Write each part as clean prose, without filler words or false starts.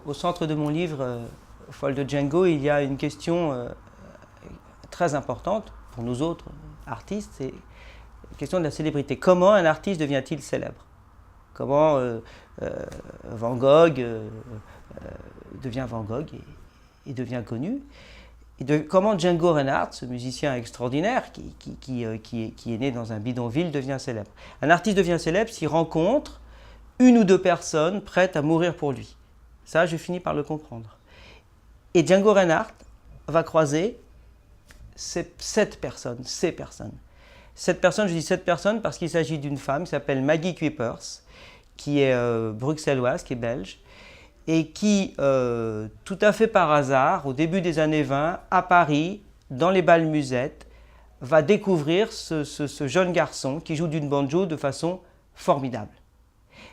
Au centre de mon livre, Folle de Django, il y a une question très importante pour nous autres artistes, c'est la question de la célébrité. Comment un artiste devient-il célèbre? Comment Van Gogh devient Van Gogh et devient connu? Comment Django Reinhardt, ce musicien extraordinaire qui est né dans un bidonville, devient célèbre? Un artiste devient célèbre s'il rencontre une ou deux personnes prêtes à mourir pour lui. Ça, je finis par le comprendre. Et Django Reinhardt va croiser ces personnes. Cette personne, je dis cette personne parce qu'il s'agit d'une femme qui s'appelle Maggie Kuipers, qui est bruxelloise, qui est belge, et qui, tout à fait par hasard, au début des années 20, à Paris, dans les bals musettes, va découvrir ce jeune garçon qui joue d'une banjo de façon formidable.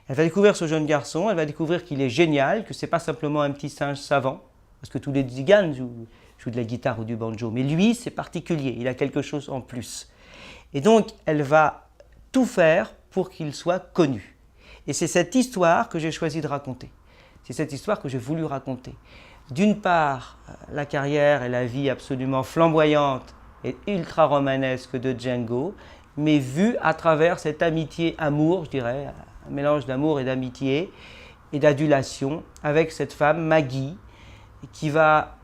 Elle va découvrir ce jeune garçon, elle va découvrir qu'il est génial, que ce n'est pas simplement un petit singe savant, parce que tous les tziganes jouent de la guitare ou du banjo, mais lui, c'est particulier, il a quelque chose en plus. Et donc, elle va tout faire pour qu'il soit connu. Et c'est cette histoire que j'ai choisi de raconter. C'est cette histoire que j'ai voulu raconter. D'une part, la carrière et la vie absolument flamboyante et ultra romanesque de Django, mais vue à travers cette amitié-amour, je dirais, un mélange d'amour et d'amitié et d'adulation avec cette femme, Maggie, qui va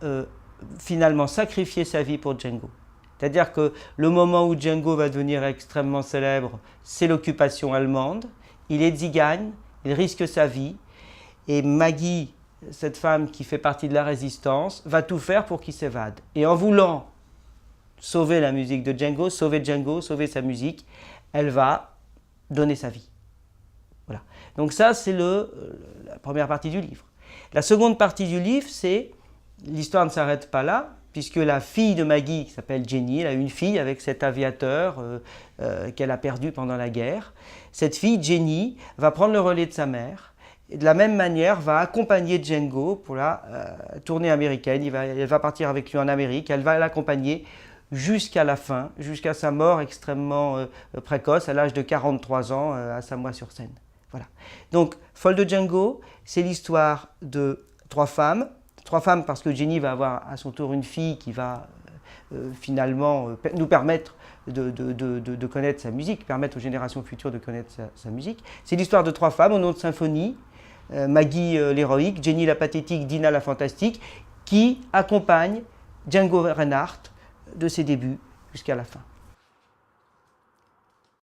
finalement sacrifier sa vie pour Django. C'est-à-dire que le moment où Django va devenir extrêmement célèbre, c'est l'occupation allemande. Il est tzigane, il risque sa vie. Et Maggie, cette femme qui fait partie de la résistance, va tout faire pour qu'il s'évade. Et en voulant sauver la musique de Django, sauver sa musique, elle va donner sa vie. Voilà. Donc ça, c'est la première partie du livre. La seconde partie du livre, c'est l'histoire ne s'arrête pas là, puisque la fille de Maggie, qui s'appelle Jenny, elle a une fille avec cet aviateur qu'elle a perdu pendant la guerre. Cette fille, Jenny, va prendre le relais de sa mère et de la même manière va accompagner Django pour la tournée américaine. Elle va partir avec lui en Amérique, elle va l'accompagner jusqu'à la fin, jusqu'à sa mort extrêmement précoce, à l'âge de 43 ans, à Samois-sur-Seine. Voilà. Donc, Folle de Django, c'est l'histoire de trois femmes parce que Jenny va avoir à son tour une fille qui va finalement nous permettre de connaître sa musique, permettre aux générations futures de connaître sa musique. C'est l'histoire de trois femmes au nom de symphonie, Maggie l'héroïque, Jenny la pathétique, Dina la fantastique, qui accompagnent Django Reinhardt de ses débuts jusqu'à la fin.